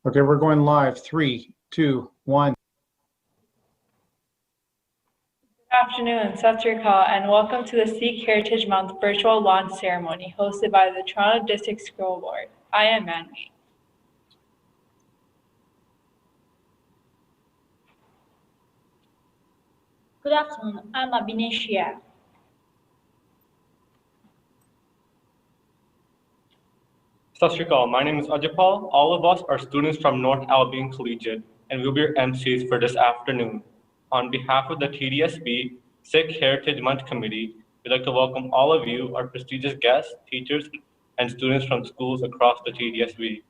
Okay, we're going live. 3, 2, 1. Good afternoon, Sat Sri Akal, and welcome to the Sikh Heritage Month virtual launch ceremony hosted by the Toronto District School Board. I am Manvi. Good afternoon, I'm Abhineshia. Sat Sri Akal, my name is Ajapal. All of us are students from North Albion Collegiate, and we'll be your MCs for this afternoon. On behalf of the TDSB Sikh Heritage Month Committee, we'd like to welcome all of you, our prestigious guests, teachers, and students from schools across the TDSB.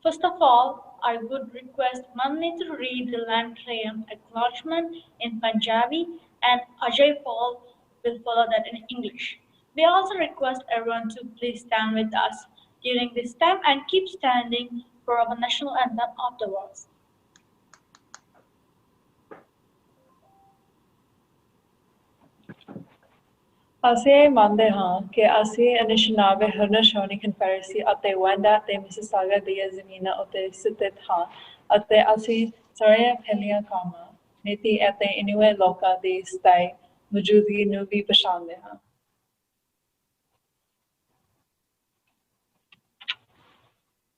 First of all, I would request Manvi to read the Land Triumph Acknowledgement in Punjabi and Ajay Paul will follow that in English. We also request everyone to please stand with us during this time and keep standing for our national anthem afterwards. ਅਸੀਂ ਮੰਨਦੇ ਹਾਂ ਕਿ ਅਸੀਂ ਅਨਿਸ਼ਨਾਵੇ ਹਰਨਸ਼ੋਨੀ ਕਨਫੈਡਰੇਸੀ ਅਤੇ ਵੈਂਡਾ ਤੇ Mississauga ਦੀਆਂ ਜ਼ਮੀਨਾਂ ਉੱਤੇ ਸਥਿਤ ਹਾਂ ਅਤੇ ਅਸੀਂ ਸਾਰੀਆਂ ਫੈਲੀਆਂ ਕਾਮਾਂ ਨੀਤੀ ਅਤੇ ਇਨੁਏ ਲੋਕਾਂ ਦੀ ਸਥਾਈ ਮੌਜੂਦਗੀ ਨੂੰ ਵੀ ਪਛਾਣਦੇ ਹਾਂ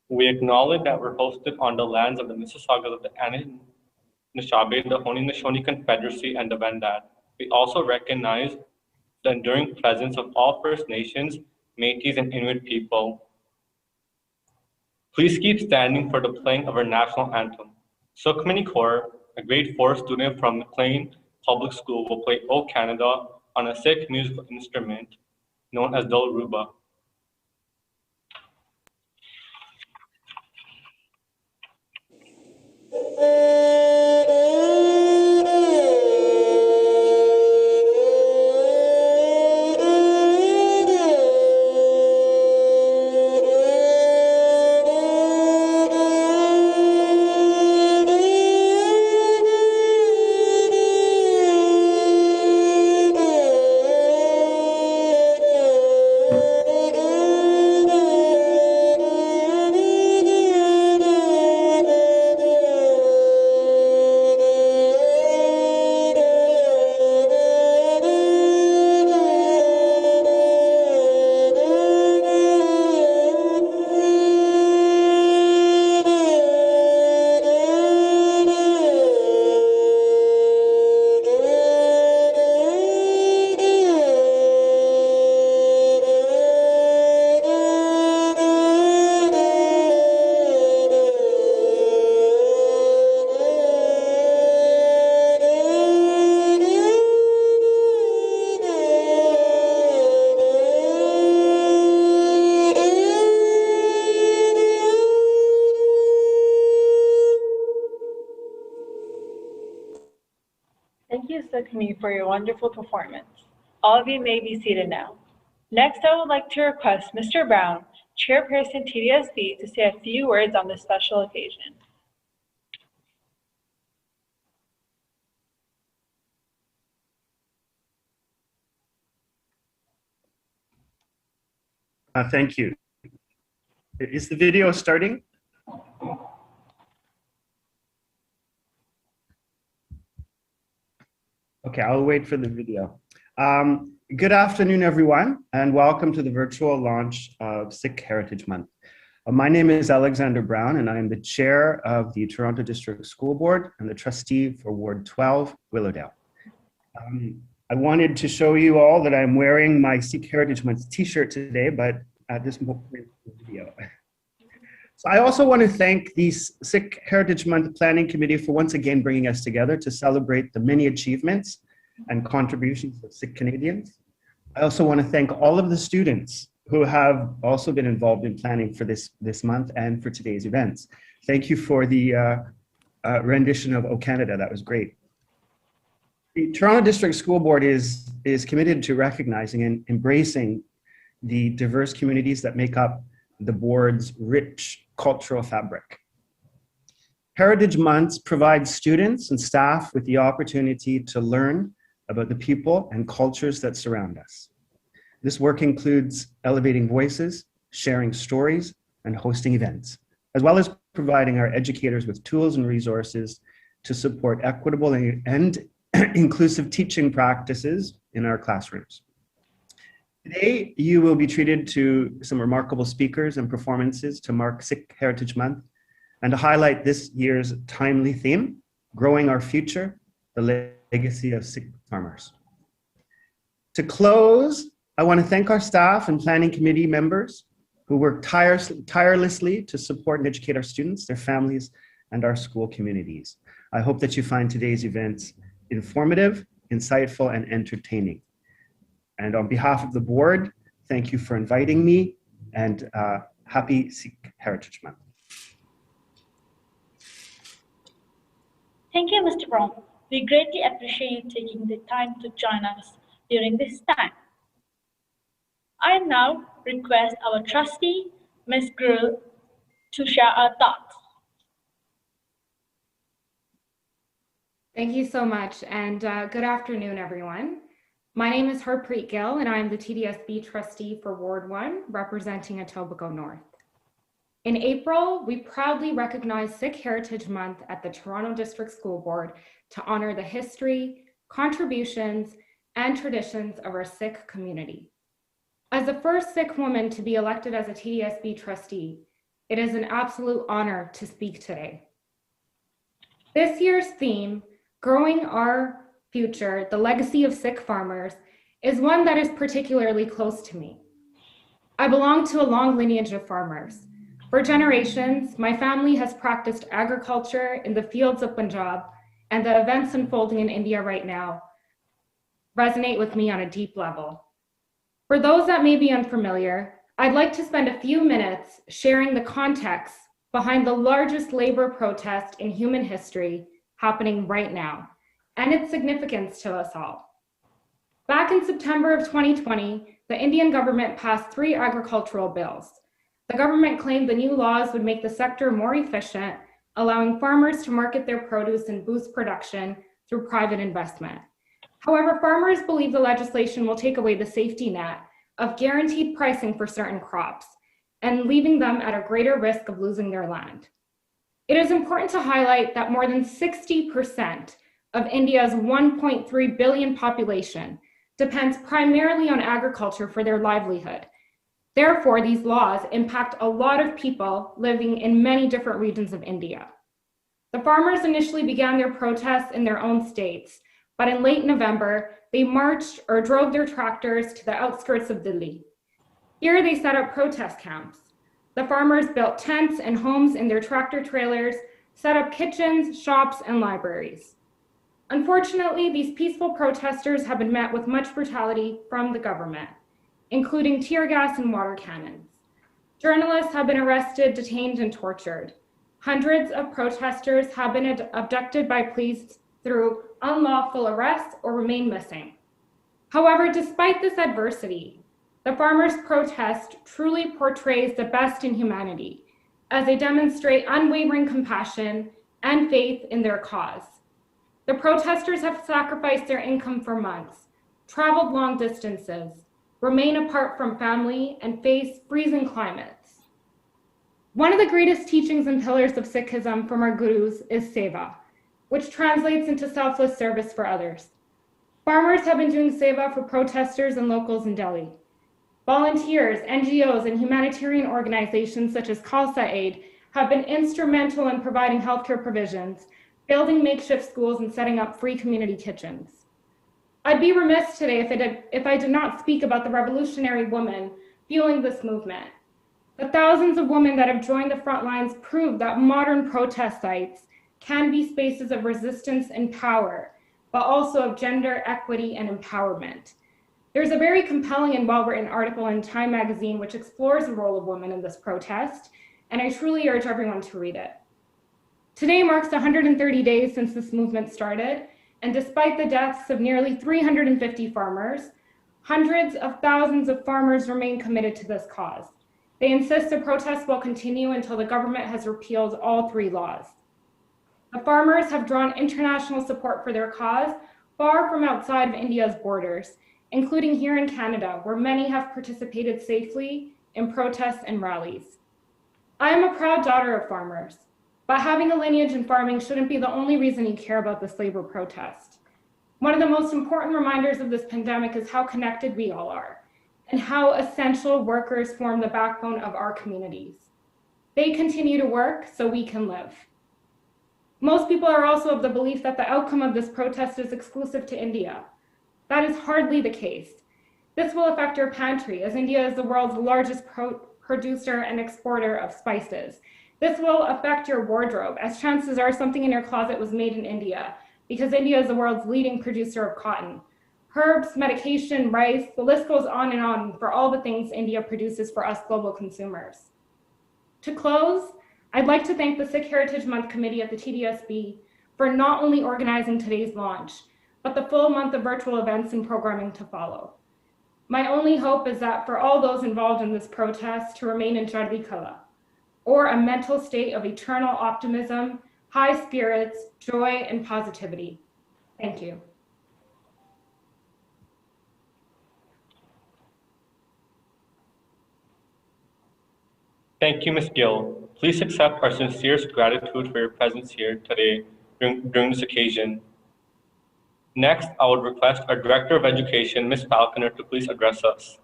We acknowledge that we're hosted on the lands of the Mississaugas of the Anishinaabe, the Haudenosaunee Confederacy, and the Wendat. We also recognize the enduring presence of all First Nations, Métis, and Inuit people. Please keep standing for the playing of our national anthem. Sukhmani Kaur, a grade 4 student from McLean Public School, will play O Canada on a Sikh musical instrument known as Dul Ruba. Thank you, Sukhmani, for your wonderful performance. All of you may be seated now. Next, I would like to request Mr. Brown, Chairperson TDSB, to say a few words on this special occasion. Thank you. Is the video starting? Okay, I'll wait for the video. Good afternoon, everyone, and welcome to the virtual launch of Sikh Heritage Month. My name is Alexander Brown, and I am the chair of the Toronto District School Board and the trustee for Ward 12, Willowdale. I wanted to show you all that I'm wearing my Sikh Heritage Month t-shirt today, but at this moment in the video. So I also want to thank the Sikh Heritage Month Planning Committee for once again bringing us together to celebrate the many achievements and contributions of Sikh Canadians. I also want to thank all of the students who have also been involved in planning for this month and for today's events. Thank you for the rendition of O Canada, that was great. The Toronto District School Board is committed to recognizing and embracing the diverse communities that make up the board's rich cultural fabric. Heritage Months provide students and staff with the opportunity to learn about the people and cultures that surround us. This work includes elevating voices, sharing stories, and hosting events, as well as providing our educators with tools and resources to support equitable and inclusive teaching practices in our classrooms. Today, you will be treated to some remarkable speakers and performances to mark Sikh Heritage Month and to highlight this year's timely theme, Growing Our Future, the Legacy of Sikh Farmers. To close, I want to thank our staff and planning committee members who work tirelessly to support and educate our students, their families, and our school communities. I hope that you find today's events informative, insightful, and entertaining. And on behalf of the board, thank you for inviting me, and happy Sikh Heritage Month. Thank you, Mr. Brown. We greatly appreciate you taking the time to join us during this time. I now request our trustee, Ms. Grill, to share our thoughts. Thank you so much, and good afternoon, everyone. My name is Harpreet Gill, and I am the TDSB trustee for Ward 1, representing Etobicoke North. In April, we proudly recognized Sikh Heritage Month at the Toronto District School Board to honor the history, contributions, and traditions of our Sikh community. As the first Sikh woman to be elected as a TDSB trustee, it is an absolute honor to speak today. This year's theme, Growing Our Future, the Legacy of Sikh Farmers, is one that is particularly close to me. I belong to a long lineage of farmers. For generations, my family has practiced agriculture in the fields of Punjab, and the events unfolding in India right now resonate with me on a deep level. For those that may be unfamiliar, I'd like to spend a few minutes sharing the context behind the largest labor protest in human history happening right now, and its significance to us all. Back in September of 2020, the Indian government passed 3 agricultural bills. The government claimed the new laws would make the sector more efficient, allowing farmers to market their produce and boost production through private investment. However, farmers believe the legislation will take away the safety net of guaranteed pricing for certain crops and leaving them at a greater risk of losing their land. It is important to highlight that more than 60% of India's 1.3 billion population depends primarily on agriculture for their livelihood. Therefore, these laws impact a lot of people living in many different regions of India. The farmers initially began their protests in their own states, but in late November, they marched or drove their tractors to the outskirts of Delhi. Here, they set up protest camps. The farmers built tents and homes in their tractor trailers, set up kitchens, shops, and libraries. Unfortunately, these peaceful protesters have been met with much brutality from the government, including tear gas and water cannons. Journalists have been arrested, detained, and tortured. Hundreds of protesters have been abducted by police through unlawful arrests or remain missing. However, despite this adversity, the farmers' protest truly portrays the best in humanity as they demonstrate unwavering compassion and faith in their cause. The protesters have sacrificed their income for months, traveled long distances, remain apart from family, and face freezing climates. One of the greatest teachings and pillars of Sikhism from our gurus is seva, which translates into selfless service for others. Farmers have been doing seva for protesters and locals in Delhi. Volunteers, NGOs, and humanitarian organizations such as Khalsa Aid have been instrumental in providing healthcare provisions, building makeshift schools, and setting up free community kitchens. I'd be remiss today if I did not speak about the revolutionary woman fueling this movement. The thousands of women that have joined the front lines prove that modern protest sites can be spaces of resistance and power, but also of gender equity and empowerment. There's a very compelling and well-written article in Time magazine which explores the role of women in this protest, and I truly urge everyone to read it. Today marks 130 days since this movement started, and despite the deaths of nearly 350 farmers, hundreds of thousands of farmers remain committed to this cause. They insist the protest will continue until the government has repealed all 3 laws. The farmers have drawn international support for their cause, far from outside of India's borders, including here in Canada, where many have participated safely in protests and rallies. I am a proud daughter of farmers, but having a lineage in farming shouldn't be the only reason you care about this labor protest. One of the most important reminders of this pandemic is how connected we all are and how essential workers form the backbone of our communities. They continue to work so we can live. Most people are also of the belief that the outcome of this protest is exclusive to India. That is hardly the case. This will affect your pantry, as India is the world's largest producer and exporter of spices. This will affect your wardrobe, as chances are something in your closet was made in India, because India is the world's leading producer of cotton. Herbs, medication, rice, the list goes on and on for all the things India produces for us global consumers. To close, I'd like to thank the Sikh Heritage Month Committee at the TDSB for not only organizing today's launch, but the full month of virtual events and programming to follow. My only hope is that for all those involved in this protest to remain in Chardi Kala, or a mental state of eternal optimism, high spirits, joy, and positivity. Thank you. Thank you, Ms. Gill. Please accept our sincerest gratitude for your presence here today during this occasion. Next, I would request our Director of Education, Ms. Falconer, to please address us.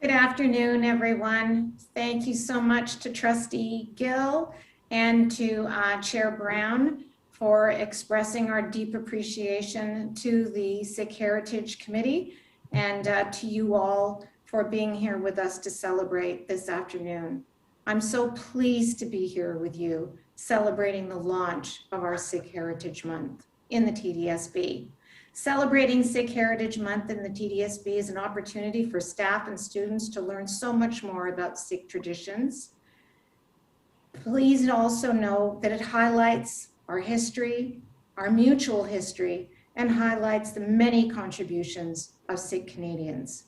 Good afternoon, everyone. Thank you so much to Trustee Gill and to Chair Brown for expressing our deep appreciation to the Sikh Heritage Committee and to you all for being here with us to celebrate this afternoon. I'm so pleased to be here with you celebrating the launch of our Sikh Heritage Month in the TDSB. Celebrating Sikh Heritage Month in the TDSB is an opportunity for staff and students to learn so much more about Sikh traditions. Please also know that it highlights our history, our mutual history, and highlights the many contributions of Sikh Canadians.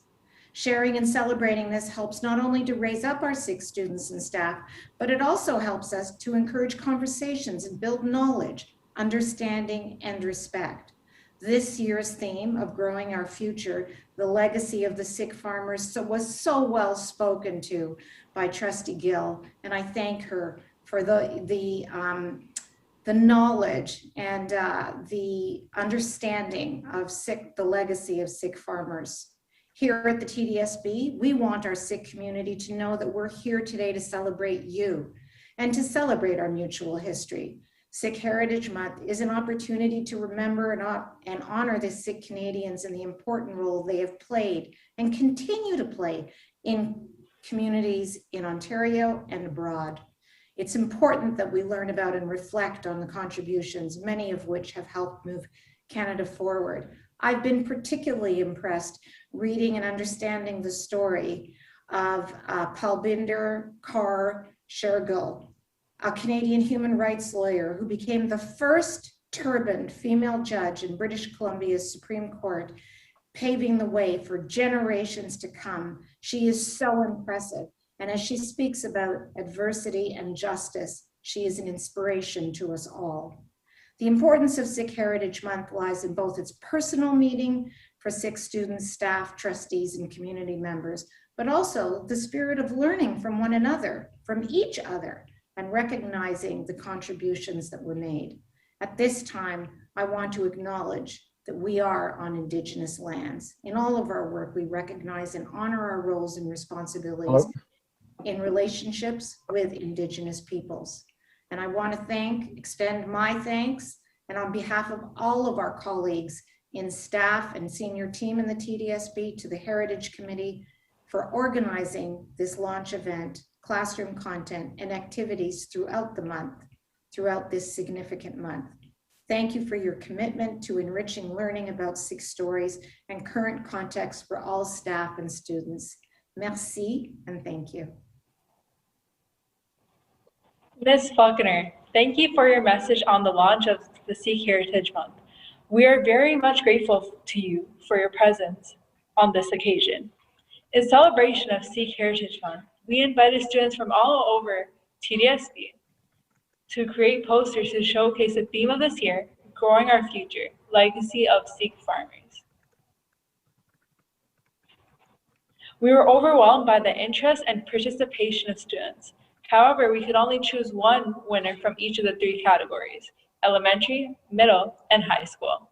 Sharing and celebrating this helps not only to raise up our Sikh students and staff, but it also helps us to encourage conversations and build knowledge, understanding, and respect. This year's theme of growing our future, the legacy of the Sikh farmers, was so well spoken to by Trustee Gill, and I thank her for the knowledge and the understanding of the legacy of Sikh farmers. Here at the TDSB, we want our Sikh community to know that we're here today to celebrate you and to celebrate our mutual history. Sikh Heritage Month is an opportunity to remember and honor the Sikh Canadians and the important role they have played and continue to play in communities in Ontario and abroad. It's important that we learn about and reflect on the contributions, many of which have helped move Canada forward. I've been particularly impressed reading and understanding the story of Palbinder Kaur Shergill, a Canadian human rights lawyer who became the first turbaned female judge in British Columbia's Supreme Court, paving the way for generations to come. She is so impressive. And as she speaks about adversity and justice, she is an inspiration to us all. The importance of Sikh Heritage Month lies in both its personal meaning for Sikh students, staff, trustees, and community members, but also the spirit of learning from one another, from each other, and recognizing the contributions that were made. At this time, I want to acknowledge that we are on Indigenous lands. In all of our work, we recognize and honor our roles and responsibilities in relationships with Indigenous peoples. And I want to extend my thanks, and on behalf of all of our colleagues in staff and senior team in the TDSB, to the Heritage Committee for organizing this launch event, classroom content, and activities throughout the month, throughout this significant month. Thank you for your commitment to enriching learning about Sikh stories and current context for all staff and students. Merci, and thank you. Ms. Falconer, thank you for your message on the launch of the Sikh Heritage Month. We are very much grateful to you for your presence on this occasion. In celebration of Sikh Heritage Month, we invited students from all over TDSB to create posters to showcase the theme of this year, Growing Our Future, Legacy of Sikh Farmers. We were overwhelmed by the interest and participation of students. However, we could only choose one winner from each of the 3 categories: elementary, middle, and high school.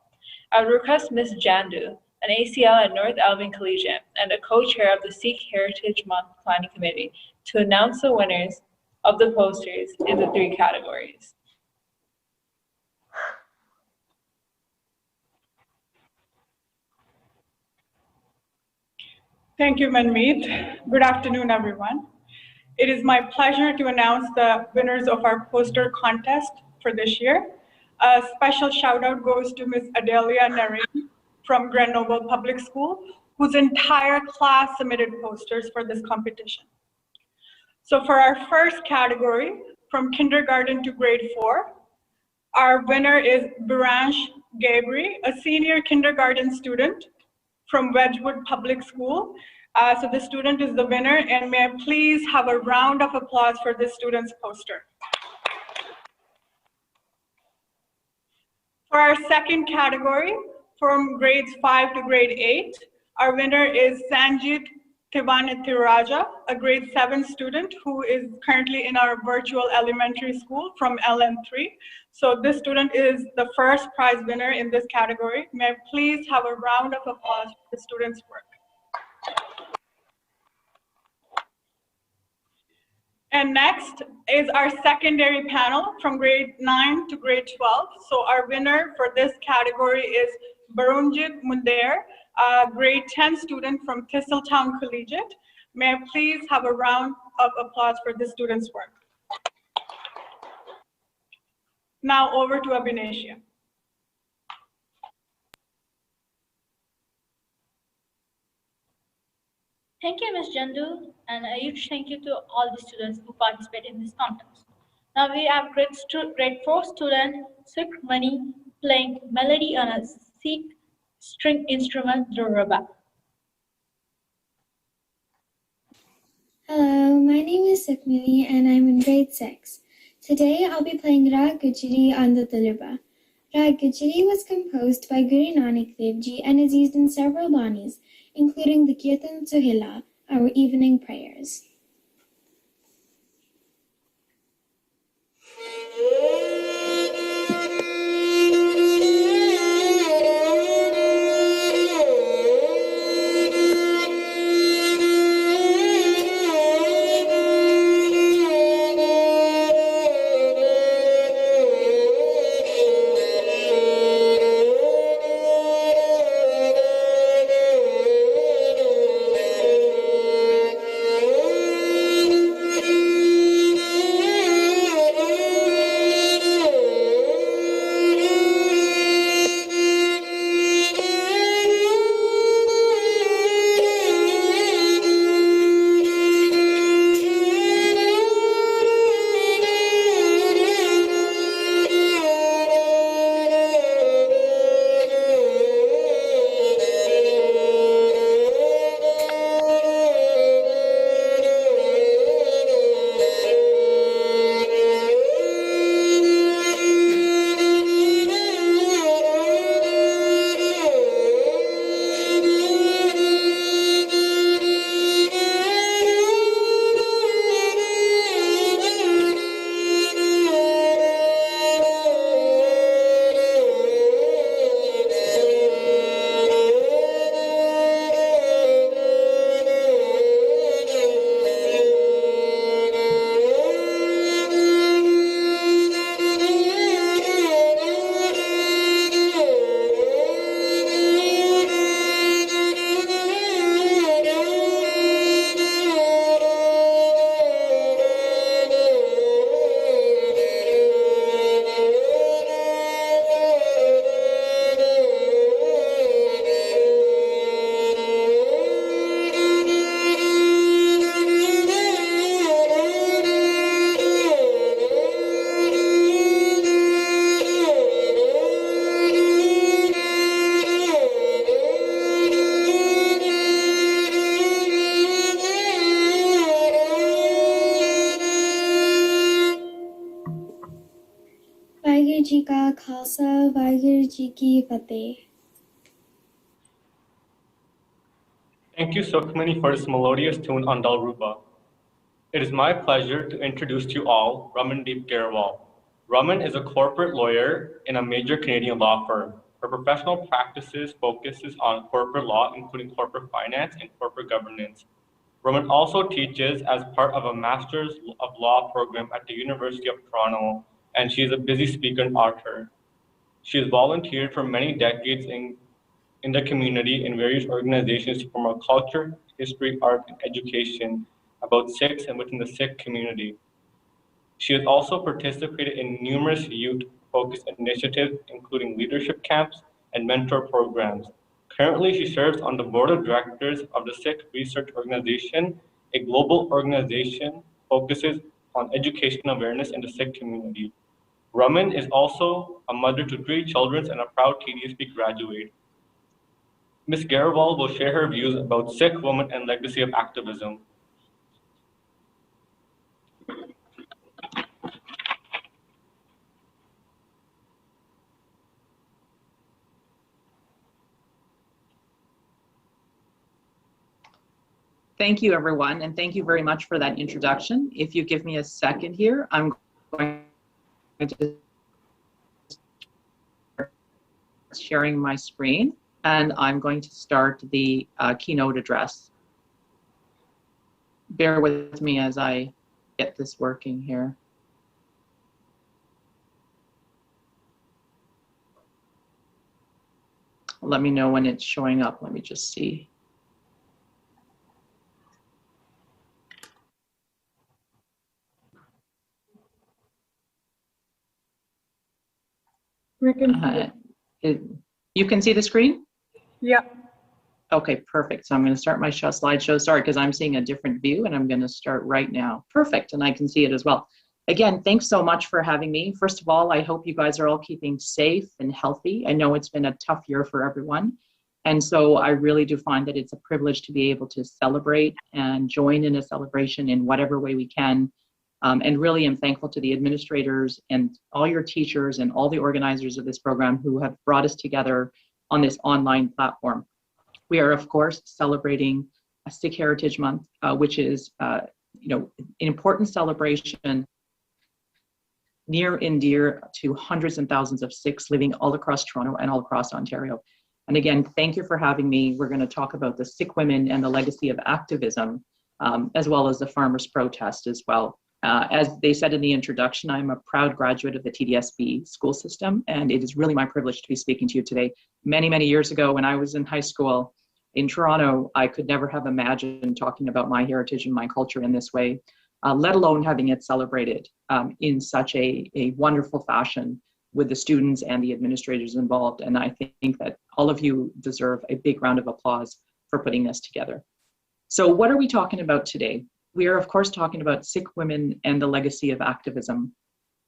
I would request Ms. Jandu, an ACL at North Albion Collegiate and a co-chair of the Sikh Heritage Month Planning Committee, to announce the winners of the posters in the 3 categories. Thank you, Manmeet. Good afternoon, everyone. It is my pleasure to announce the winners of our poster contest for this year. A special shout out goes to Ms. Adelia Narine from Grenoble Public School, whose entire class submitted posters for this competition. So for our first category, from kindergarten to grade 4, our winner is Biransh Gabri, a senior kindergarten student from Wedgwood Public School. So the student is the winner, and may I please have a round of applause for this student's poster. For our second category, from grades 5 to grade 8, our winner is Sanjit Tivanithiraja, a grade 7 student who is currently in our virtual elementary school from LM3. So this student is the first prize winner in this category. May I please have a round of applause for the student's work. And next is our secondary panel from grade 9 to grade 12. So our winner for this category is Barunjit Munder, a grade 10 student from Thistletown Collegiate. May I please have a round of applause for this student's work. Now over to Abhineshya. Thank you, Ms. Jandu, and a huge thank you to all the students who participated in this contest. Now we have grade 4 student Sukhmani playing melody on a Sikh string instrument, the rabab. Hello, my name is Sukhmani and I'm in grade 6. Today I'll be playing Rag Gujari on the Daluba. Rag Gujari was composed by Guru Nanak Dev Ji and is used in several banis, including the Kirtan Sohila, our evening prayers. Khalsa, Vaheguru Ji Ki Fateh. Thank you, Sukhmani, for this melodious tune on Dalruba. It is my pleasure to introduce to you all Ramandeep Garewal. Raman is a corporate lawyer in a major Canadian law firm. Her professional practices focuses on corporate law, including corporate finance and corporate governance. Raman also teaches as part of a Master's of Law program at the University of Toronto, and she is a busy speaker and author. She has volunteered for many decades in the community in various organizations to promote culture, history, art, and education about Sikhs and within the Sikh community. She has also participated in numerous youth-focused initiatives, including leadership camps and mentor programs. Currently, she serves on the board of directors of the Sikh Research Organization, a global organization focuses on education awareness in the Sikh community. Raman is also a mother to 3 children and a proud TDSB graduate. Ms. Garewal will share her views about Sikh women and legacy of activism. Thank you, everyone, and thank you very much for that introduction. If you give me a second here, I'm going to sharing my screen, and I'm going to start the keynote address. Bear with me as I get this working here. Let me know when it's showing up. Let me just see. We can see it. You can see the screen? Yeah. Okay, perfect. So I'm going to start my slideshow. Sorry, because I'm seeing a different view, and I'm going to start right now. Perfect, and I can see it as well. Again, thanks so much for having me. First of all, I hope you guys are all keeping safe and healthy. I know it's been a tough year for everyone. And so I really do find that it's a privilege to be able to celebrate and join in a celebration in whatever way we can. And really am thankful to the administrators and all your teachers and all the organizers of this program who have brought us together on this online platform. We are, of course, celebrating a Sikh Heritage Month, which is an important celebration near and dear to hundreds and thousands of Sikhs living all across Toronto and all across Ontario. And again, thank you for having me. We're going to talk about the Sikh women and the legacy of activism, as well as the farmers' protest as well. As they said in the introduction, I'm a proud graduate of the TDSB school system, and it is really my privilege to be speaking to you today. Many, many years ago, when I was in high school in Toronto, I could never have imagined talking about my heritage and my culture in this way, let alone having it celebrated in such a wonderful fashion with the students and the administrators involved. And I think that all of you deserve a big round of applause for putting this together. So what are we talking about today? We are, of course, talking about Sikh women and the legacy of activism.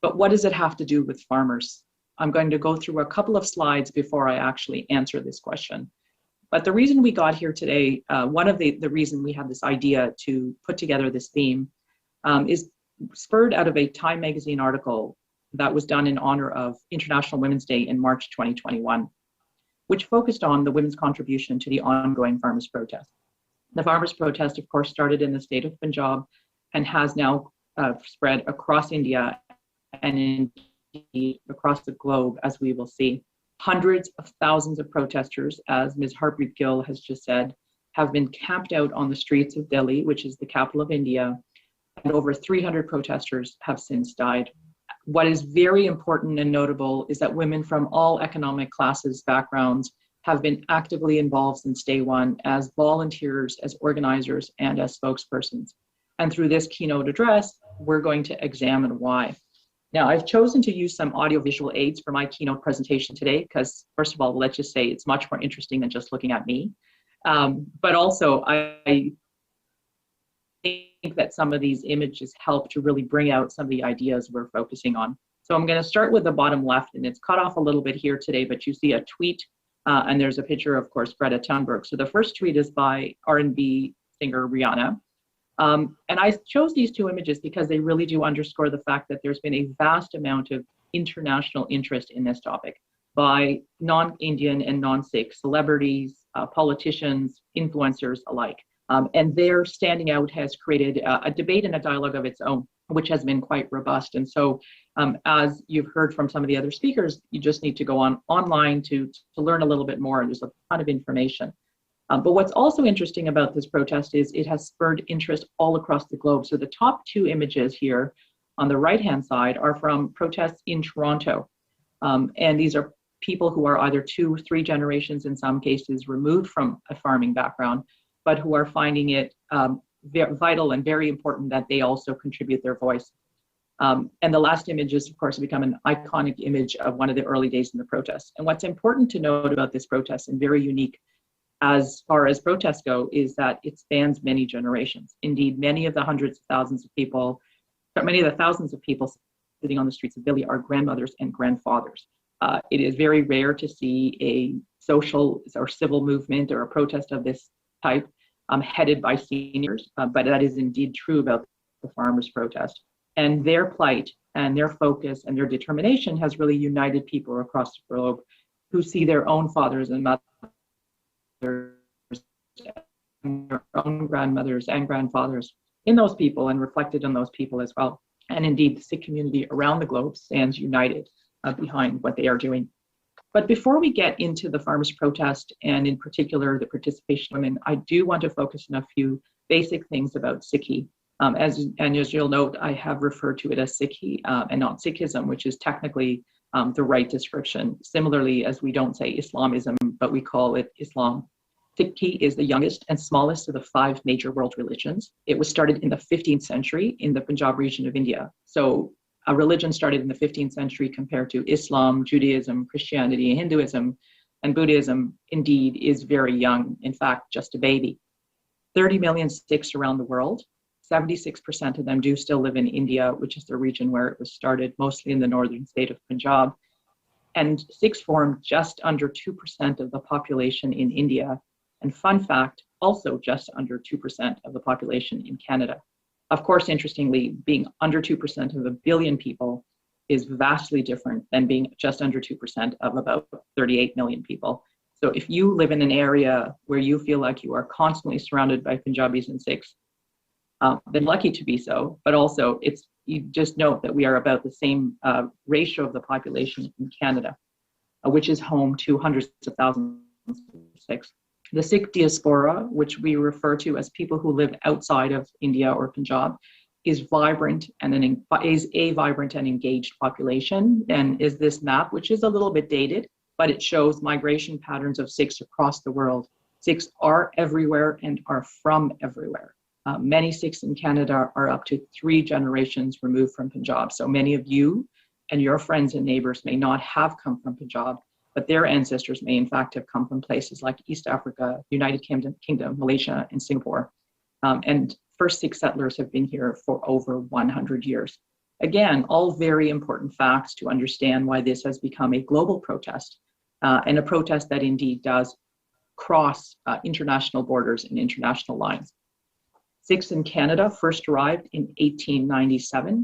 But what does it have to do with farmers? I'm going to go through a couple of slides before I actually answer this question. But the reason we got here today, one of the reason we have this idea to put together this theme is spurred out of a Time magazine article that was done in honor of International Women's Day in March 2021, which focused on the women's contribution to the ongoing farmers' protest. The farmers' protest, of course, started in the state of Punjab and has now spread across India and indeed across the globe, as we will see. Hundreds of thousands of protesters, as Ms. Harpreet Gill has just said, have been camped out on the streets of Delhi, which is the capital of India, and over 300 protesters have since died. What is very important and notable is that women from all economic classes, backgrounds, have been actively involved since day one as volunteers, as organizers, and as spokespersons. And through this keynote address, we're going to examine why. Now, I've chosen to use some audiovisual aids for my keynote presentation today, because first of all, let's just say it's much more interesting than just looking at me. But also, I think that some of these images help to really bring out some of the ideas we're focusing on. So I'm going to start with the bottom left, and it's cut off a little bit here today, but you see a tweet, and there's a picture, of course, Greta Thunberg. So the first tweet is by R&B singer Rihanna. And I chose these two images because they really do underscore the fact that there's been a vast amount of international interest in this topic by non-Indian and non-Sikh celebrities, politicians, influencers alike. And their standing out has created a debate and a dialogue of its own, which has been quite robust. And so as you've heard from some of the other speakers, you just need to go online to learn a little bit more. There's a ton of information. But what's also interesting about this protest is it has spurred interest all across the globe. So the top two images here on the right-hand side are from protests in Toronto. And these are people who are either 2 or 3 generations in some cases removed from a farming background, but who are finding it vital and very important that they also contribute their voice. And the last image is, of course, become an iconic image of one of the early days in the protest. And what's important to note about this protest, and very unique as far as protests go, is that it spans many generations. Indeed, many of the hundreds of thousands of people, many of the thousands of people sitting on the streets of Dili are grandmothers and grandfathers. It is very rare to see a social or civil movement or a protest of this type headed by seniors, but that is indeed true about the farmers' protest. And their plight and their focus and their determination has really united people across the globe who see their own fathers and mothers, and their own grandmothers and grandfathers in those people and reflected on those people as well. And indeed, the Sikh community around the globe stands united behind what they are doing. But before we get into the farmers' protest, and in particular the participation of women, I do want to focus on a few basic things about Sikhi. As you'll note, I have referred to it as Sikhi and not Sikhism, which is technically the right description. Similarly, as we don't say Islamism, but we call it Islam. Sikhi is the youngest and smallest of the 5 major world religions. It was started in the 15th century in the Punjab region of India. So a religion started in the 15th century compared to Islam, Judaism, Christianity, Hinduism, and Buddhism indeed is very young, in fact, just a baby. 30 million Sikhs around the world. 76% of them do still live in India, which is the region where it was started, mostly in the northern state of Punjab. And Sikhs form just under 2% of the population in India. And fun fact, also just under 2% of the population in Canada. Of course, interestingly, being under 2% of a billion people is vastly different than being just under 2% of about 38 million people. So if you live in an area where you feel like you are constantly surrounded by Punjabis and Sikhs, then lucky to be so, but also you just note that we are about the same ratio of the population in Canada, which is home to hundreds of thousands of Sikhs. The Sikh diaspora, which we refer to as people who live outside of India or Punjab, is vibrant and is a vibrant and engaged population, and is this map, which is a little bit dated, but it shows migration patterns of Sikhs across the world. Sikhs are everywhere and are from everywhere. Many Sikhs in Canada are up to 3 generations removed from Punjab. So many of you and your friends and neighbors may not have come from Punjab, but their ancestors may in fact have come from places like East Africa, United Kingdom, Malaysia, and Singapore. And first Sikh settlers have been here for over 100 years. Again, all very important facts to understand why this has become a global protest, and a protest that indeed does cross international borders and international lines. Sikhs in Canada first arrived in 1897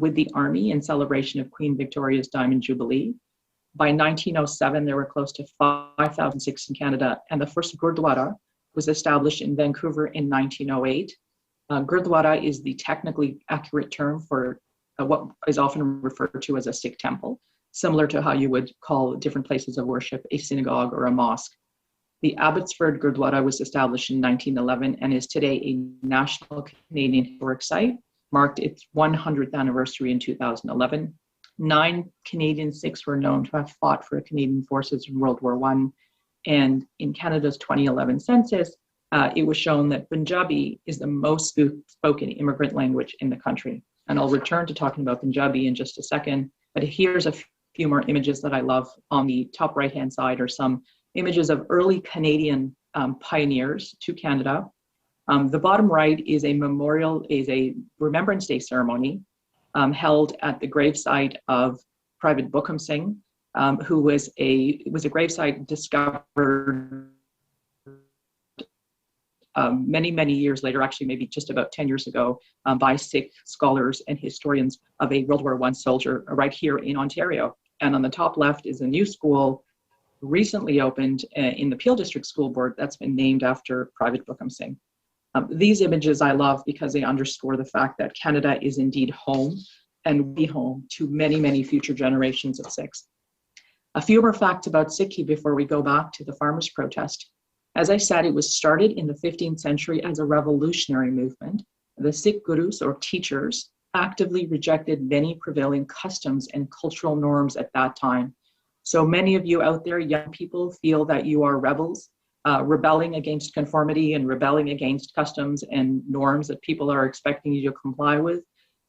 with the army in celebration of Queen Victoria's Diamond Jubilee. By 1907, there were close to 5,000 Sikhs in Canada, and the first Gurdwara was established in Vancouver in 1908. Gurdwara is the technically accurate term for what is often referred to as a Sikh temple, similar to how you would call different places of worship a synagogue or a mosque. The Abbotsford Gurdwara was established in 1911 and is today a National Canadian Historic Site, marked its 100th anniversary in 2011. 9 Canadian Sikhs were known to have fought for Canadian forces in World War I. And in Canada's 2011 census, it was shown that Punjabi is the most spoken immigrant language in the country. And I'll return to talking about Punjabi in just a second, but here's a few more images that I love. On the top right-hand side are some images of early Canadian pioneers to Canada. The bottom right is a Remembrance Day ceremony held at the gravesite of Private Bookham Singh, who was a gravesite discovered many, many years later, actually maybe just about 10 years ago, by Sikh scholars and historians of a World War I soldier right here in Ontario. And on the top left is a new school recently opened in the Peel District School Board that's been named after Private Bookham Singh. These images I love because they underscore the fact that Canada is indeed home and will be home to many, many future generations of Sikhs. A few more facts about Sikhi before we go back to the farmers' protest. As I said, it was started in the 15th century as a revolutionary movement. The Sikh gurus or teachers actively rejected many prevailing customs and cultural norms at that time. So many of you out there, young people, feel that you are rebels, rebelling against conformity and rebelling against customs and norms that people are expecting you to comply with.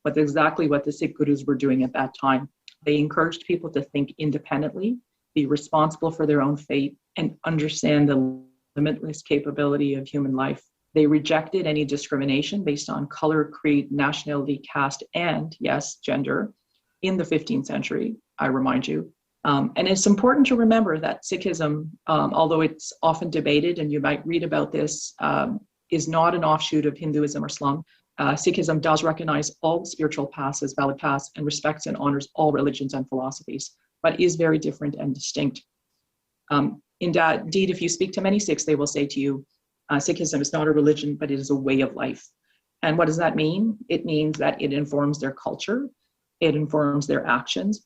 But that's exactly what the Sikh gurus were doing at that time. They encouraged people to think independently, be responsible for their own fate, and understand the limitless capability of human life. They rejected any discrimination based on color, creed, nationality, caste, and yes, gender in the 15th century, I remind you. And it's important to remember that Sikhism, although it's often debated, and you might read about this, is not an offshoot of Hinduism or Islam. Sikhism does recognize all spiritual paths as valid paths and respects and honors all religions and philosophies, but is very different and distinct. Indeed, if you speak to many Sikhs, they will say to you, Sikhism is not a religion, but it is a way of life. And what does that mean? It means that it informs their culture, it informs their actions,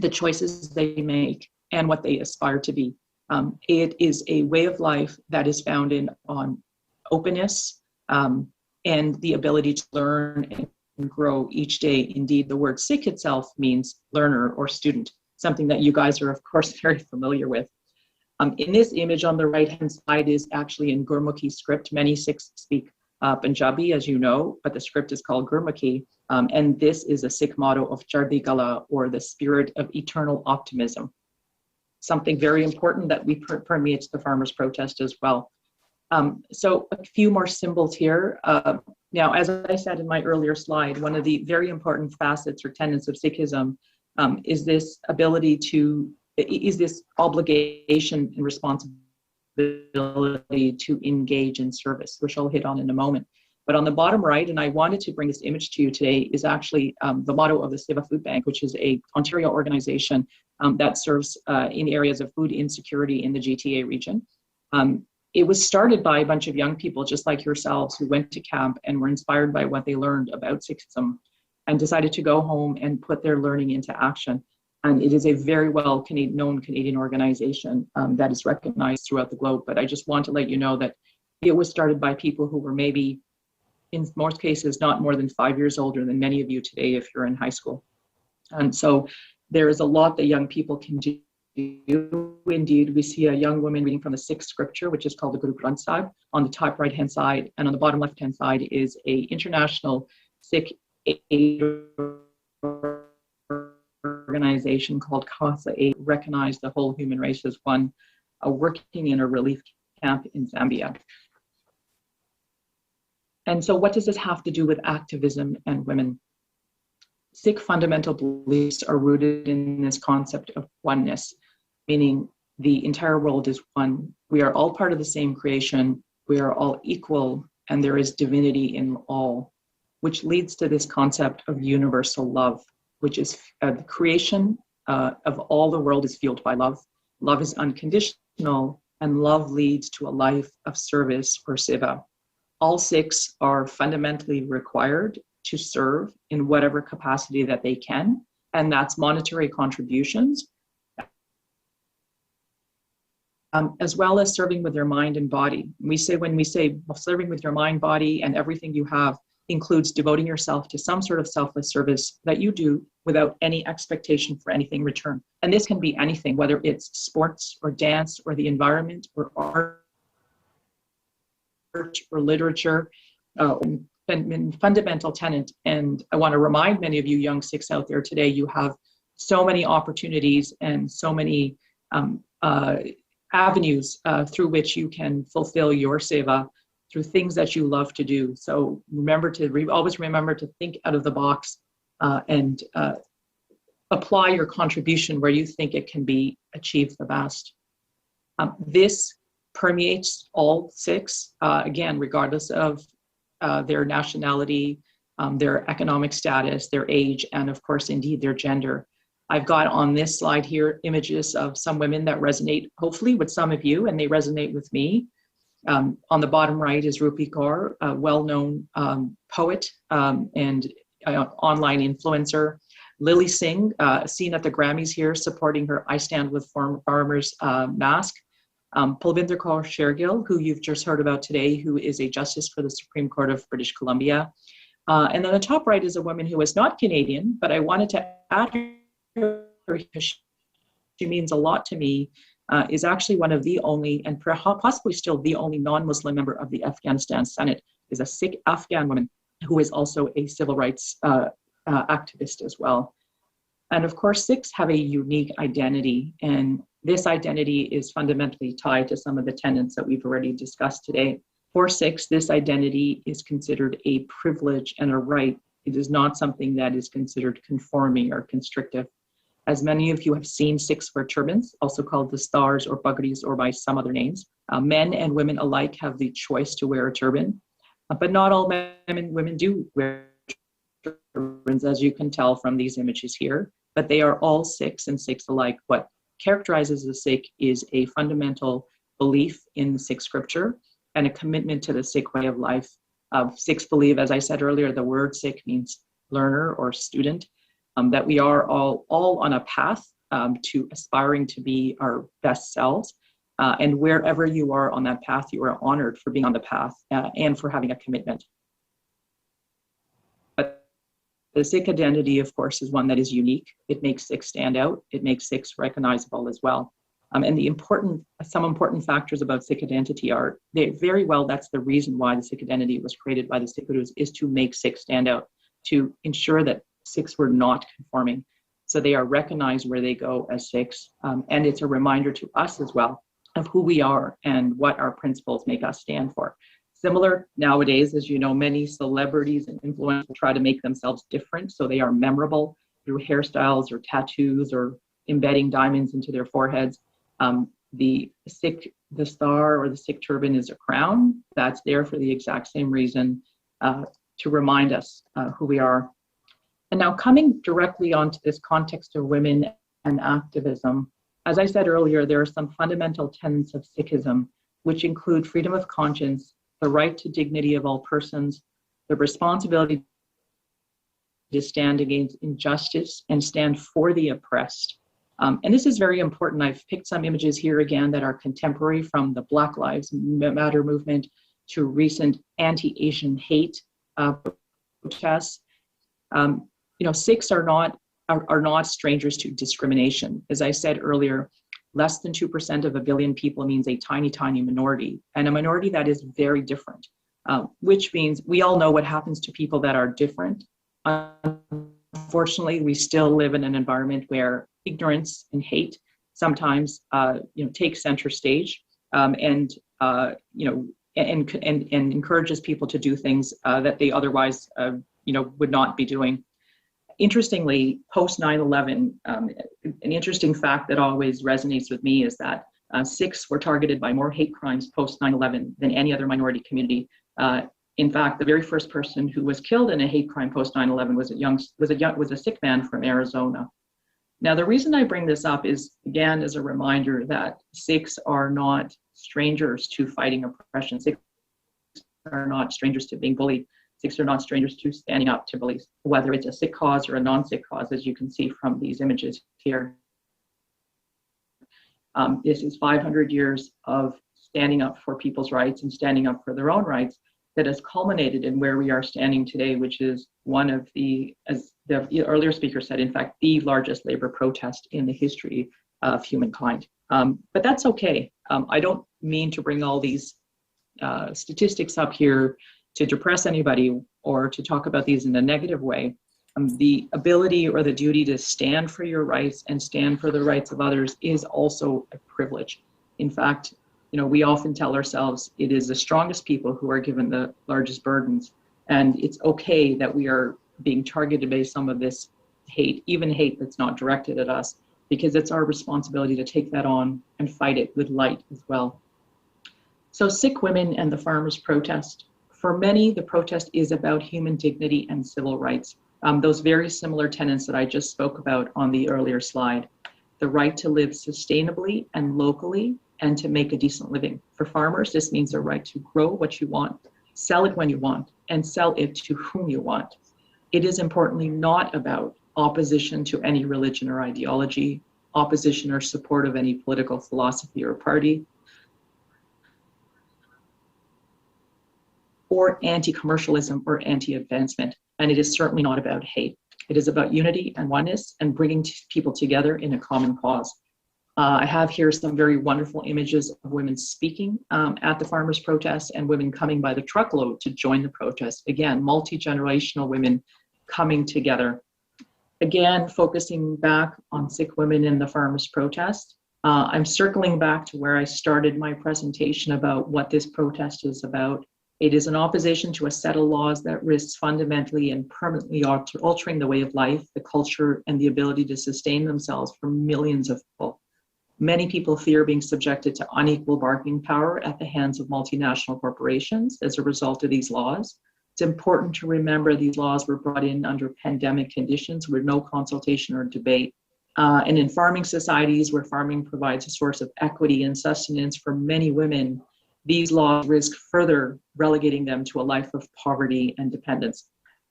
the choices they make, and what they aspire to be. It is a way of life that is founded on openness and the ability to learn and grow each day. Indeed, the word Sikh itself means learner or student, something that you guys are, of course, very familiar with. In this image on the right-hand side is actually in Gurmukhi script. Many Sikhs speak Punjabi, as you know, but the script is called Gurmukhi. And this is a Sikh motto of Chardi Kala, or the spirit of eternal optimism. Something very important that we permeates the farmers' protest as well. So a few more symbols here. Now, as I said in my earlier slide, one of the very important facets or tenets of Sikhism is this ability to, is this obligation and responsibility to engage in service, which I'll hit on in a moment. But on the bottom right, and I wanted to bring this image to you today, is actually the motto of the Seva Food Bank, which is a Ontario organization that serves in areas of food insecurity in the GTA region. It was started by a bunch of young people just like yourselves who went to camp and were inspired by what they learned about Sikhism and decided to go home and put their learning into action. And it is a very well known Canadian organization that is recognized throughout the globe. But I just want to let you know that it was started by people who were maybe, in most cases, not more than 5 years older than many of you today if you're in high school. And so there is a lot that young people can do. Indeed, we see a young woman reading from the Sikh scripture, which is called the Guru Granth Sahib, on the top right-hand side, and on the bottom left-hand side is a international Sikh aid organization called Khalsa Aid, recognize the whole human race as one, working in a relief camp in Zambia. And so what does this have to do with activism and women? Sikh fundamental beliefs are rooted in this concept of oneness, meaning the entire world is one. We are all part of the same creation. We are all equal, and there is divinity in all, which leads to this concept of universal love, which is the creation of all the world is fueled by love. Love is unconditional, and love leads to a life of service or seva. All Sikhs are fundamentally required to serve in whatever capacity that they can, and that's monetary contributions, as well as serving with their mind and body. When we say serving with your mind, body, and everything you have includes devoting yourself to some sort of selfless service that you do without any expectation for anything in return. And this can be anything, whether it's sports or dance or the environment or art or literature, fundamental tenet. And I want to remind many of you young Sikhs out there today, you have so many opportunities and so many avenues through which you can fulfill your seva through things that you love to do. So remember to always remember to think out of the box and apply your contribution where you think it can be achieved the best. This permeates all Sikhs, again, regardless of their nationality, their economic status, their age, and of course, indeed, their gender. I've got on this slide here images of some women that resonate, hopefully, with some of you, and they resonate with me. On the bottom right is Rupi Kaur, a well-known poet and online influencer. Lily Singh, seen at the Grammys here, supporting her I Stand With Farmers mask. Pulvinder Kaur Shergill, who you've just heard about today, who is a justice for the Supreme Court of British Columbia. And then the top right is a woman who is not Canadian, but I wanted to add her because she means a lot to me, is actually one of the only, and possibly still the only non-Muslim member of the Afghanistan Senate, is a Sikh Afghan woman who is also a civil rights activist as well. And of course, Sikhs have a unique identity, and this identity is fundamentally tied to some of the tenets that we've already discussed today. For Sikhs, this identity is considered a privilege and a right. It is not something that is considered conforming or constrictive. As many of you have seen, Sikhs wear turbans, also called the stars or buggeries or by some other names. Men and women alike have the choice to wear a turban, but not all men and women do wear turbans, as you can tell from these images here, but they are all Sikhs and Sikhs alike. What characterizes a Sikh is a fundamental belief in the Sikh scripture and a commitment to the Sikh way of life. Sikhs believe, as I said earlier, the word Sikh means learner or student, that we are all on a path to aspiring to be our best selves. And wherever you are on that path, you are honored for being on the path and for having a commitment. But the Sikh identity, of course, is one that is unique. It makes Sikhs stand out. It makes Sikhs recognizable as well. And some important factors about Sikh identity are, that's the reason why the Sikh identity was created by the Sikh Gurus, is to make Sikhs stand out, to ensure that Sikhs were not conforming. So they are recognized where they go as Sikhs. And it's a reminder to us as well of who we are and what our principles make us stand for. Similar nowadays, as you know, many celebrities and influencers try to make themselves different so they are memorable through hairstyles or tattoos or embedding diamonds into their foreheads. The star or the Sikh turban is a crown. That's there for the exact same reason, to remind us who we are. And now coming directly onto this context of women and activism, as I said earlier, there are some fundamental tenets of Sikhism, which include freedom of conscience, the right to dignity of all persons, the responsibility to stand against injustice and stand for the oppressed. And this is very important. I've picked some images here again that are contemporary, from the Black Lives Matter movement to recent anti-Asian hate protests. Sikhs are not strangers to discrimination. As I said earlier, less than 2% of a billion people means a tiny, tiny minority, and a minority that is very different, which means we all know what happens to people that are different. Unfortunately, we still live in an environment where ignorance and hate sometimes, take center stage, and encourages people to do things that they otherwise, would not be doing. Interestingly, post 9/11, an interesting fact that always resonates with me is that Sikhs were targeted by more hate crimes post 9/11 than any other minority community. In fact, the very first person who was killed in a hate crime post 9/11 was a Sikh man from Arizona. Now, the reason I bring this up is, again, as a reminder that Sikhs are not strangers to fighting oppression. Sikhs are not strangers to being bullied. Sikhs are not strangers to standing up to beliefs, whether it's a Sikh cause or a non-Sikh cause, as you can see from these images here. This is 500 years of standing up for people's rights and standing up for their own rights that has culminated in where we are standing today, which is one of the, as the earlier speaker said, in fact, the largest labor protest in the history of humankind. But that's okay. I don't mean to bring all these statistics up here to depress anybody or to talk about these in a negative way. The ability or the duty to stand for your rights and stand for the rights of others is also a privilege. In fact, we often tell ourselves it is the strongest people who are given the largest burdens, and it's okay that we are being targeted by some of this hate, even hate that's not directed at us, because it's our responsibility to take that on and fight it with light as well. So Sikh women and the farmers' protest. For many, the protest is about human dignity and civil rights. Those very similar tenets that I just spoke about on the earlier slide. The right to live sustainably and locally and to make a decent living. For farmers, this means the right to grow what you want, sell it when you want, and sell it to whom you want. It is importantly not about opposition to any religion or ideology, opposition or support of any political philosophy or party, or anti-commercialism or anti-advancement. And it is certainly not about hate. It is about unity and oneness and bringing people together in a common cause. I have here some very wonderful images of women speaking at the farmers' protest and women coming by the truckload to join the protest. Again, multi-generational women coming together. Again, focusing back on Sikh women in the farmers' protest. I'm circling back to where I started my presentation about what this protest is about. It is an opposition to a set of laws that risks fundamentally and permanently altering the way of life, the culture, and the ability to sustain themselves for millions of people. Many people fear being subjected to unequal bargaining power at the hands of multinational corporations as a result of these laws. It's important to remember these laws were brought in under pandemic conditions with no consultation or debate. And in farming societies where farming provides a source of equity and sustenance for many women, these laws risk further relegating them to a life of poverty and dependence.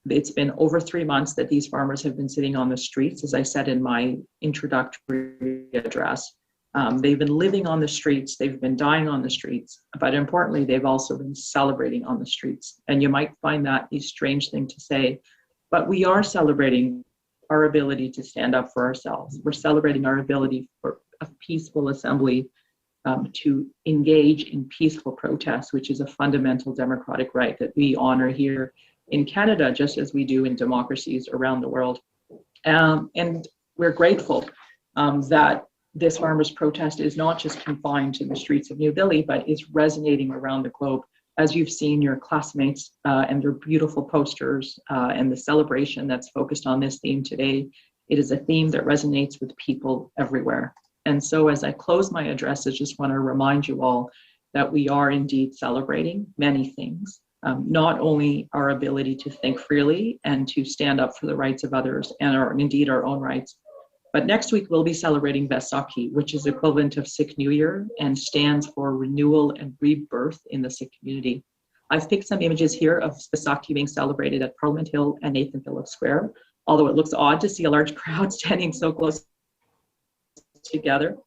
It's been over 3 months that these farmers have been sitting on the streets, as I said in my introductory address. They've been living on the streets, they've been dying on the streets, but importantly, they've also been celebrating on the streets. And you might find that a strange thing to say, but we are celebrating our ability to stand up for ourselves. We're celebrating our ability for a peaceful assembly, to engage in peaceful protests, which is a fundamental democratic right that we honor here in Canada, just as we do in democracies around the world. And we're grateful that this farmers' protest is not just confined to the streets of New Delhi, but is resonating around the globe. As you've seen your classmates and their beautiful posters and the celebration that's focused on this theme today, it is a theme that resonates with people everywhere. And so as I close my address, I just want to remind you all that we are indeed celebrating many things, not only our ability to think freely and to stand up for the rights of others and indeed our own rights, but next week we'll be celebrating Vaisakhi, which is equivalent of Sikh New Year and stands for renewal and rebirth in the Sikh community. I've picked some images here of Vaisakhi being celebrated at Parliament Hill and Nathan Phillips Square, although it looks odd to see a large crowd standing so close together.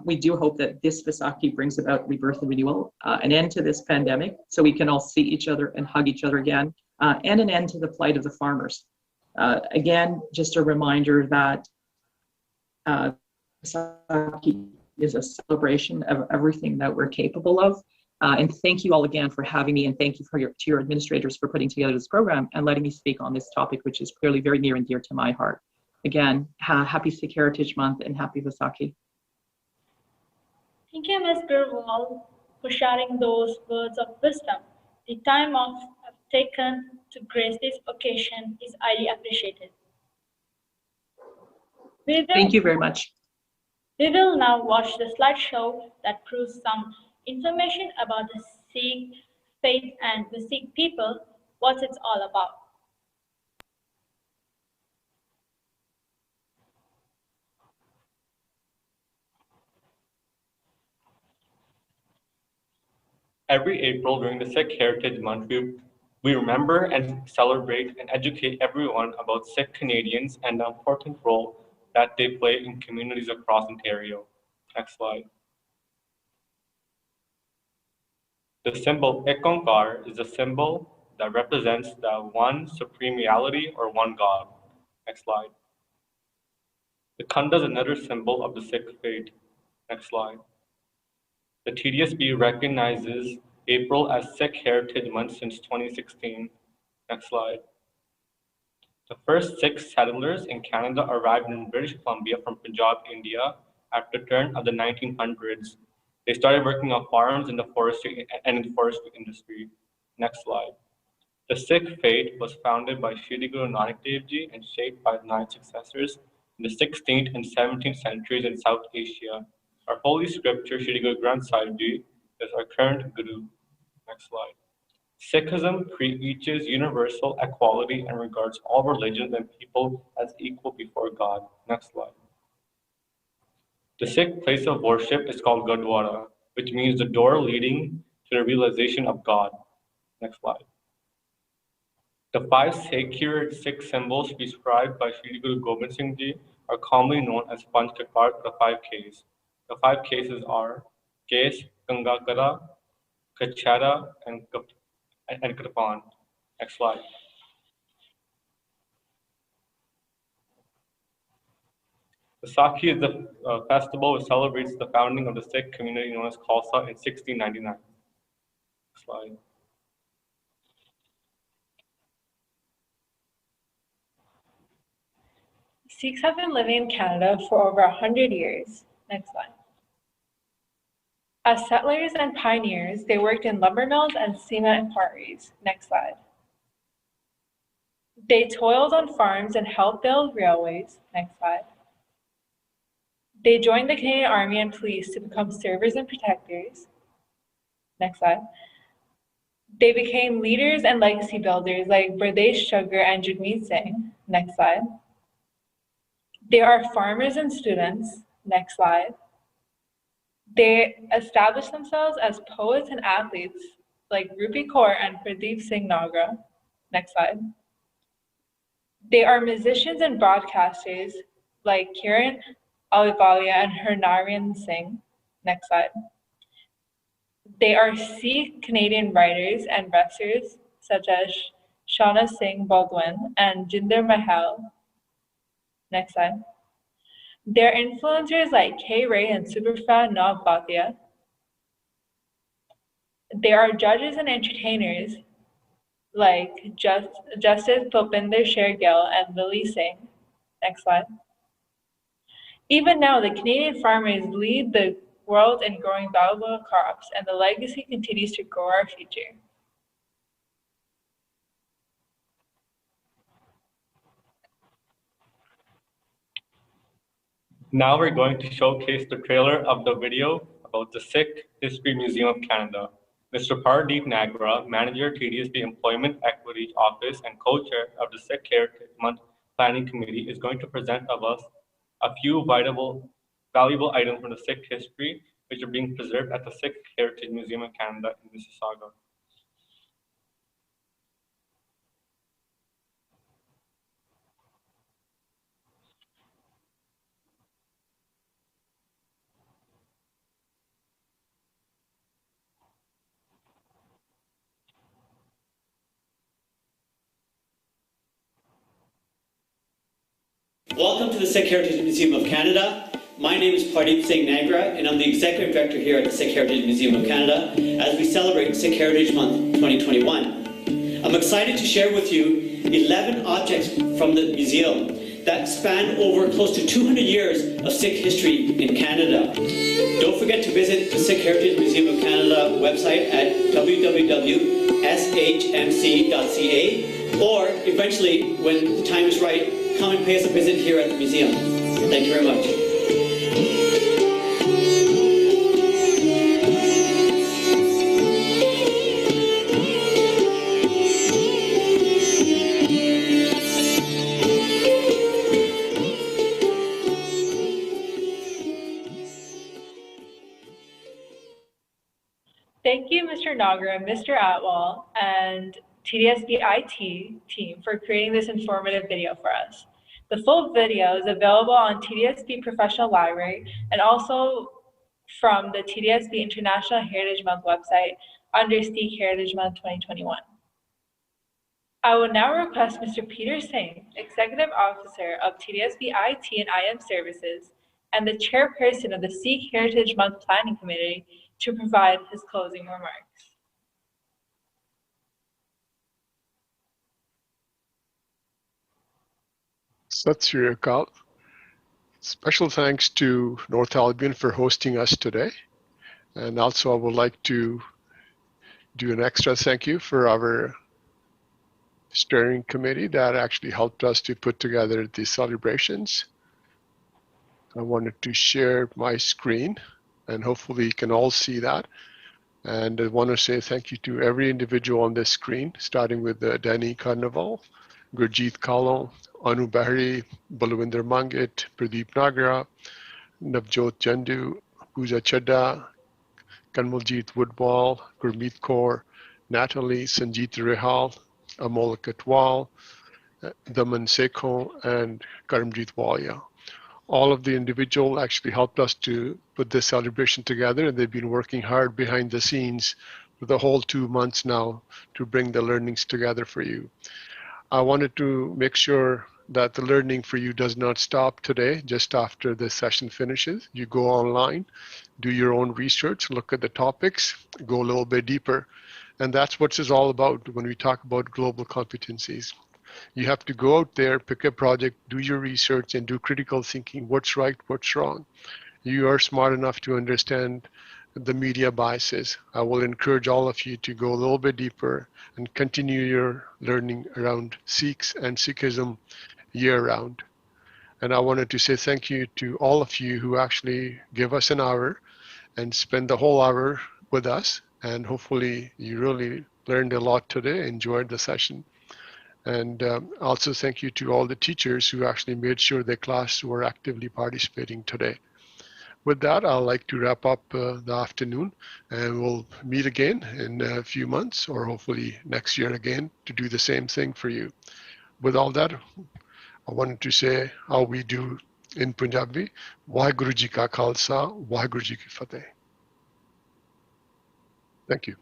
We do hope that this Vaisakhi brings about rebirth and renewal, an end to this pandemic, so we can all see each other and hug each other again, and an end to the plight of the farmers. Again, just a reminder that Vaisakhi is a celebration of everything that we're capable of. And thank you all again for having me, and thank you to your administrators for putting together this program and letting me speak on this topic, which is clearly very near and dear to my heart. Again, happy Sikh Heritage Month and happy Vaisakhi. Thank you, Ms. Gurwal, for sharing those words of wisdom. The time of taken to grace this occasion is highly appreciated. Thank you very much. We will now watch the slideshow that proves some information about the Sikh faith and the Sikh people, what it's all about. Every April during the Sikh Heritage Month, we remember and celebrate and educate everyone about Sikh Canadians and the important role that they play in communities across Ontario. Next slide. The symbol Ek Onkar is a symbol that represents the one supreme reality or one God. Next slide. The Khanda is another symbol of the Sikh faith. Next slide. The TDSB recognizes April as Sikh Heritage Month since 2016. Next slide. The first Sikh settlers in Canada arrived in British Columbia from Punjab, India after the turn of the 1900s. They started working on farms in the forestry industry. Next slide. The Sikh faith was founded by Shri Guru Nanak Dev Ji and shaped by his 9 successors in the 16th and 17th centuries in South Asia. Our holy scripture, Shri Guru Granth Sahib Ji, is our current Guru. Next slide. Sikhism preaches universal equality and regards all religions and people as equal before God. Next slide. The Sikh place of worship is called Gurdwara, which means the door leading to the realization of God. Next slide. The 5 sacred Sikh symbols prescribed by Sri Guru Gobind Singh Ji are commonly known as Panch Kakar, the 5 Ks. The 5 Ks are Kes, Gangakara, Kachara, and Kripan. Next slide. The Sakhi is the festival which celebrates the founding of the Sikh community known as Khalsa in 1699. Next slide. Sikhs have been living in Canada for over 100 years. Next slide. As settlers and pioneers, they worked in lumber mills and cement quarries. Next slide. They toiled on farms and helped build railways. Next slide. They joined the Canadian Army and Police to become servers and protectors. Next slide. They became leaders and legacy builders like Bardesh Sugar and Jagmeet Singh. Next slide. They are farmers and students. Next slide. They established themselves as poets and athletes like Rupi Kaur and Pradeep Singh Nagra. Next slide. They are musicians and broadcasters like Kiran Ahluwalia and Harnarian Singh. Next slide. They are Sikh Canadian writers and wrestlers such as Shauna Singh Baldwin and Jinder Mahal. Next slide. They're influencers like Kay Ray and Superfan Nav Bhatia. They are judges and entertainers like Justice Bhupinder Shergill and Lily Singh. Next slide. Even now, the Canadian farmers lead the world in growing valuable crops, and the legacy continues to grow our future. Now we're going to showcase the trailer of the video about the Sikh History Museum of Canada. Mr. Pardeep Nagra, Manager, TDSB Employment Equity Office and co-chair of the Sikh Heritage Month Planning Committee, is going to present of us a few valuable items from the Sikh history which are being preserved at the Sikh Heritage Museum of Canada in Mississauga. Welcome to the Sikh Heritage Museum of Canada. My name is Pardeep Singh Nagra, and I'm the Executive Director here at the Sikh Heritage Museum of Canada as we celebrate Sikh Heritage Month 2021. I'm excited to share with you 11 objects from the museum that span over close to 200 years of Sikh history in Canada. Don't forget to visit the Sikh Heritage Museum of Canada website at www.shmc.ca, or eventually, when the time is right, come and pay us a visit here at the museum. Thank you very much. Thank you, Mr. Nagra, Mr. Atwal, and TDSB IT team for creating this informative video for us. The full video is available on TDSB Professional Library and also from the TDSB International Heritage Month website under Sikh Heritage Month 2021. I will now request Mr. Peter Singh, Executive Officer of TDSB IT and IM Services and the Chairperson of the Sikh Heritage Month Planning Committee, to provide his closing remarks. Sat Sri Akal. Special thanks to North Albion for hosting us today. And also I would like to do an extra thank you for our steering committee that actually helped us to put together these celebrations. I wanted to share my screen and hopefully you can all see that. And I want to say thank you to every individual on this screen, starting with Danny Carnival, Gurjeet Kalon, Anu Bahri, Balwinder Mangit, Pradeep Nagra, Navjot Jandu, Pooja Chadda, Kanwaljit Woodball, Gurmeet Kaur, Natalie, Sanjeet Rehal, Amol Katwal, Daman Sekho, and Karamjit Walia. All of the individuals actually helped us to put this celebration together, and they've been working hard behind the scenes for the whole 2 months now to bring the learnings together for you. I wanted to make sure that the learning for you does not stop today, just after the session finishes. You go online, do your own research, look at the topics, go a little bit deeper. And that's what it's all about when we talk about global competencies. You have to go out there, pick a project, do your research, and do critical thinking. What's right, what's wrong? You are smart enough to understand the media biases. I will encourage all of you to go a little bit deeper and continue your learning around Sikhs and Sikhism year-round. And I wanted to say thank you to all of you who actually give us an hour and spend the whole hour with us. And hopefully you really learned a lot today, enjoyed the session. And also thank you to all the teachers who actually made sure their class were actively participating today. With that, I'd like to wrap up the afternoon, and we'll meet again in a few months, or hopefully next year again, to do the same thing for you. With all that, I wanted to say how we do in Punjabi, Waheguru Ji Ka Khalsa, Waheguru Ji Ki Fateh. Thank you.